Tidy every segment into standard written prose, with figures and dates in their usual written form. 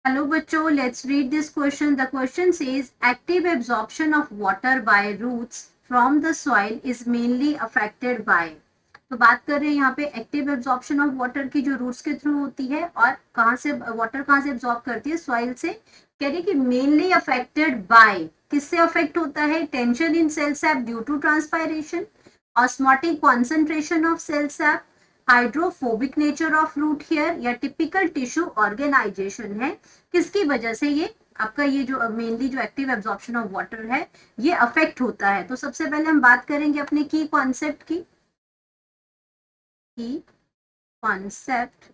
Hello बच्चों, let's read this question. The question says active absorption of water by roots from the soil is mainly affected by. तो बात कर रहे हैं यहाँ पे एक्टिव एब्जॉर्प्शन ऑफ वाटर की जो रूट्स के थ्रू होती है और कहाँ से वाटर कहाँ से एब्जॉर्ब करती है, सॉइल से. कह रही है कि मेनली अफेक्टेड बाय, किससे अफेक्ट होता है? Tension in cell sap due to transpiration, osmotic concentration of cell sap, hydrophobic nature of root hair, या टिपिकल टिश्यू ऑर्गेनाइजेशन है. किसकी वजह से ये आपका ये जो मेनली जो एक्टिव एब्जॉर्प्शन ऑफ वाटर है ये अफेक्ट होता है? तो सबसे पहले हम बात करेंगे अपने की कॉन्सेप्ट की. की कॉन्सेप्ट.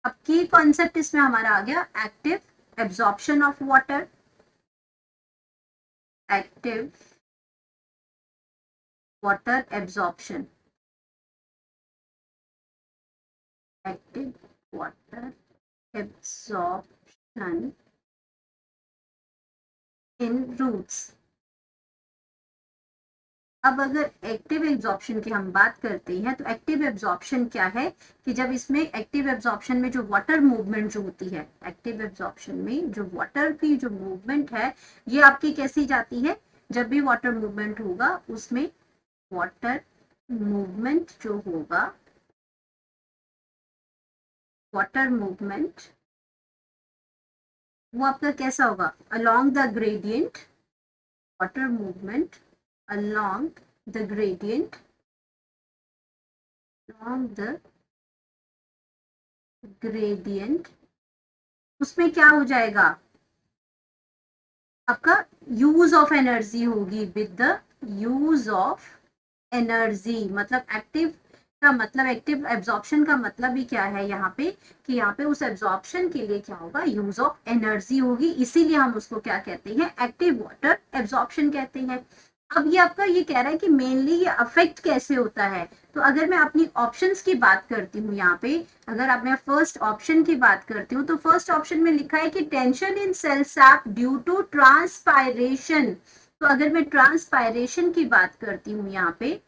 अब की कॉन्सेप्ट इसमें हमारा आ गया active absorption of water. Active water absorption. Active water absorption in roots. अब अगर एक्टिव एब्जॉर्प्शन की हम बात करते हैं तो एक्टिव एब्जॉर्प्शन क्या है कि जब इसमें एक्टिव एब्जॉर्प्शन में जो वाटर मूवमेंट जो होती है, एक्टिव एब्जॉर्प्शन में जो वाटर की जो मूवमेंट है ये आपकी कैसी जाती है? जब भी वाटर मूवमेंट होगा उसमें वाटर मूवमेंट जो होगा, वाटर मूवमेंट वो आपका कैसा होगा? Along the gradient. Water movement along the gradient, along the gradient. उसमें क्या हो जाएगा? आपका यूज ऑफ एनर्जी होगी. With the use of energy, मतलब एक्टिव का मतलब एक्टिव एब्जॉर्प्शन का मतलब ही क्या है यहाँ पे कि यहाँ पे उस एब्जॉर्प्शन के लिए क्या होगा? यूज ऑफ एनर्जी होगी. इसीलिए हम उसको क्या कहते हैं? एक्टिव वाटर एब्जॉर्प्शन कहते हैं. अब ये आपका ये कह रहा है कि मेनली ये अफेक्ट कैसे होता है. तो अगर मैं अपनी ऑप्शंस की बात करती हूँ यहाँ पे, अगर आप मैं फर्स्ट ऑप्शन की बात करती हूँ तो फर्स्ट ऑप्शन में लिखा है कि tension in cell sap due to transpiration. तो अगर मैं ट्रांसपायरेशन की बात करती हूँ यहाँ पे,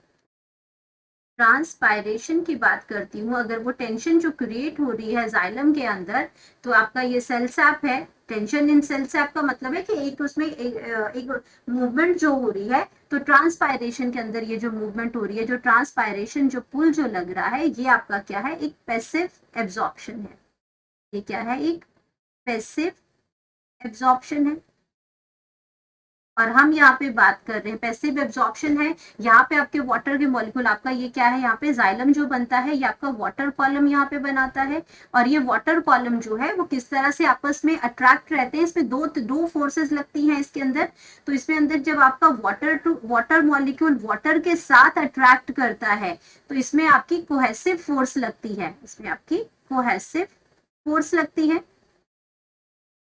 ट्रांसपायरेशन की बात करती हूँ, अगर वो टेंशन जो क्रिएट हो रही है जाइलम के अंदर, तो आपका ये सेल सैप है. टेंशन इन सेल सैप का मतलब है कि एक उसमें एक मूवमेंट जो हो रही है. तो ट्रांसपायरेशन के अंदर ये जो मूवमेंट हो रही है, जो ट्रांसपायरेशन जो पुल जो लग रहा है, ये आपका क्या है? एक पैसिव एब्जॉर्प्शन है. ये क्या है? एक पैसिव एब्जॉर्प्शन है. और हम यहाँ पे बात कर रहे हैं पैसिव एब्जॉर्प्शन है. यहाँ पे आपके वाटर के मॉलिक्यूल, आपका ये क्या है? यहाँ पे जाइलम जो बनता है ये आपका वाटर कॉलम यहाँ पे बनाता है. और ये वाटर कॉलम जो है वो किस तरह से आपस में अट्रैक्ट रहते हैं? इसमें दो दो फोर्सेस लगती हैं इसके अंदर. तो इसमें अंदर जब आपका water to water molecule water के साथ अट्रैक्ट करता है तो इसमें आपकी कोहेसिव फोर्स लगती है. इसमें आपकी कोहेसिव फोर्स लगती है.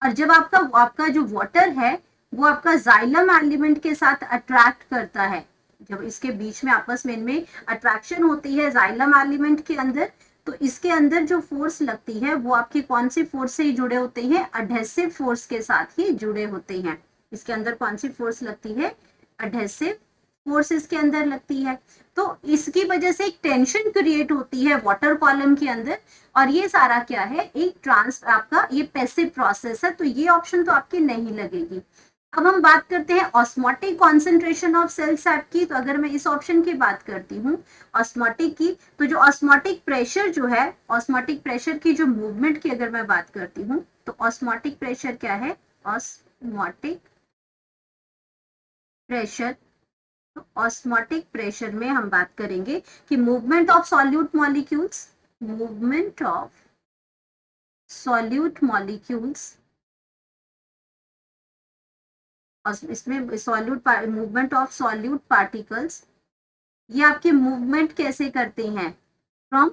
और जब आपका आपका जो वाटर है वो आपका जाइलम एलिमेंट के साथ अट्रैक्ट करता है, जब इसके बीच में आपस में इनमें अट्रैक्शन होती है जाइलम एलिमेंट के अंदर, तो इसके अंदर जो फोर्स लगती है वो आपकी कौन सी फोर्स से जुड़े होते हैं? अडहेसिव फोर्स के साथ ही जुड़े होते हैं. इसके अंदर कौन सी फोर्स लगती है? अडहेसिव फोर्स इसके अंदर लगती है. तो इसकी वजह से एक टेंशन क्रिएट होती है वाटर कॉलम के अंदर. और ये सारा क्या है? एक ट्रांस आपका ये पैसिव प्रोसेस है. तो ये ऑप्शन तो आपकी नहीं लगेगी. अब हम बात करते हैं osmotic concentration of cell sap की. तो अगर मैं इस ऑप्शन की बात करती हूँ ऑस्मोटिक की, तो जो ऑस्मोटिक प्रेशर जो है, ऑस्मोटिक प्रेशर की जो मूवमेंट की अगर मैं बात करती हूँ तो ऑस्मोटिक प्रेशर क्या है? Osmotic pressure. तो ऑस्मोटिक प्रेशर में हम बात करेंगे कि movement of solute molecules, movement of solute molecules. और इसमें solute movement of solute particles, ये आपके मूवमेंट कैसे करते हैं? From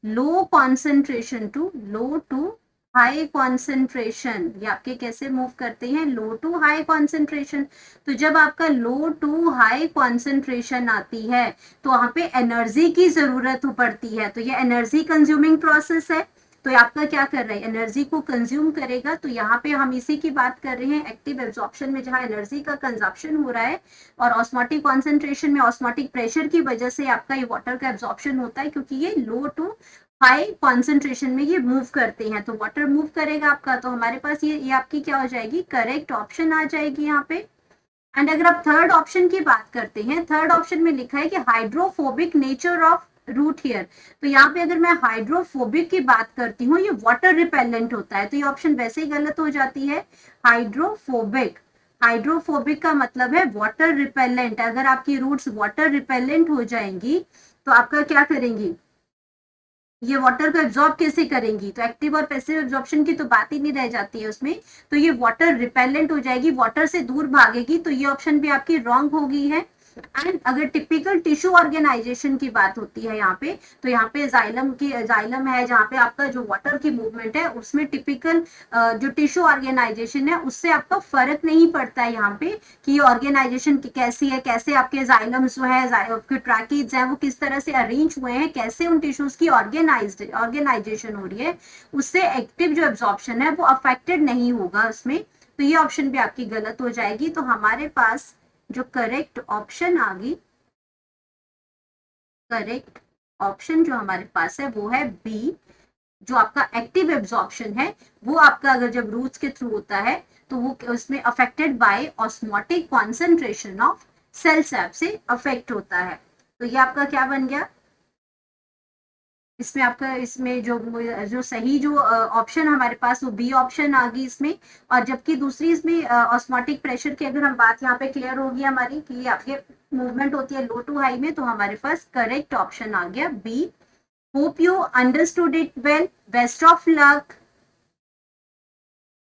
low concentration to low to high concentration. ये आपके कैसे मूव करते हैं? Low to high concentration. तो जब आपका लो टू हाई कॉन्सेंट्रेशन आती है तो वहां पे एनर्जी की जरूरत पड़ती है. तो ये एनर्जी कंज्यूमिंग प्रोसेस है. तो आपका क्या कर रहा है? एनर्जी को कंज्यूम करेगा. तो यहाँ पे हम इसी की बात कर रहे हैं एक्टिव एब्जॉर्प्शन में, जहाँ एनर्जी का कंजप्शन हो रहा है. और ऑस्मोटिक कॉन्सेंट्रेशन में ऑस्मोटिक प्रेशर की वजह से आपका ये वाटर का एब्जॉर्प्शन होता है, क्योंकि ये लो टू हाई कॉन्सेंट्रेशन में ये मूव करते हैं, तो वाटर मूव करेगा आपका, तो हमारे पास ये आपकी क्या हो जाएगी, करेक्ट ऑप्शन आ जाएगी यहाँ पे। एंड अगर आप थर्ड ऑप्शन की बात करते हैं, थर्ड ऑप्शन में लिखा है कि hydrophobic nature of root hair, तो यहाँ पे अगर मैं हाइड्रोफोबिक की बात करती हूँ, ये वाटर रिपेलेंट होता है, तो ये ऑप्शन वैसे ही गलत हो जाती है। हाइड्रोफोबिक, हाइड्रोफोबिक का मतलब है वाटर रिपेलेंट, अगर आपकी रूट्स वाटर रिपेलेंट हो जाएंगी तो आपका क्या करेंगी, ये वाटर को एब्जॉर्ब कैसे करेंगी, तो एक्टिव और पैसिव एब्जॉर्प्शन की तो बात ही नहीं रह जाती है उसमें, तो ये वाटर रिपेलेंट हो जाएगी, वाटर से दूर भागेगी, तो ये ऑप्शन भी आपकी रॉन्ग हो गई है। एंड अगर टिपिकल टिश्यू ऑर्गेनाइजेशन की बात होती है यहाँ पे, तो यहाँ पे जाइलम है जहाँ पे आपका जो वाटर की मूवमेंट है उसमें टिपिकल जो टिश्यू ऑर्गेनाइजेशन है उससे आपका फर्क नहीं पड़ता है यहाँ पे कि ये ऑर्गेनाइजेशन कैसी है, कैसे आपके जाइलम्स जो है, आपके ट्रैकीज है वो किस तरह से अरेंज हुए हैं, कैसे उन टिश्यूज की ऑर्गेनाइजेशन हो रही है, उससे एक्टिव जो एब्जॉर्प्शन है वो अफेक्टेड नहीं होगा उसमें, तो ये ऑप्शन भी आपकी गलत हो जाएगी। तो हमारे पास जो करेक्ट ऑप्शन आ गई, करेक्ट ऑप्शन जो हमारे पास है वो है बी, जो आपका एक्टिव एब्जॉर्प्शन है वो आपका अगर जब रूट्स के थ्रू होता है तो वो उसमें affected by osmotic concentration of cell sap से अफेक्ट होता है। तो ये आपका क्या बन गया, इसमें आपका इसमें जो जो सही जो ऑप्शन हमारे पास वो बी ऑप्शन आ गई इसमें, और जबकि दूसरी इसमें ऑस्मोटिक प्रेशर की अगर हम बात यहाँ पे क्लियर होगी हमारी कि आपके मूवमेंट होती है लो टू हाई में, तो हमारे पास करेक्ट ऑप्शन आ गया B. Hope you understood it well, best of luck.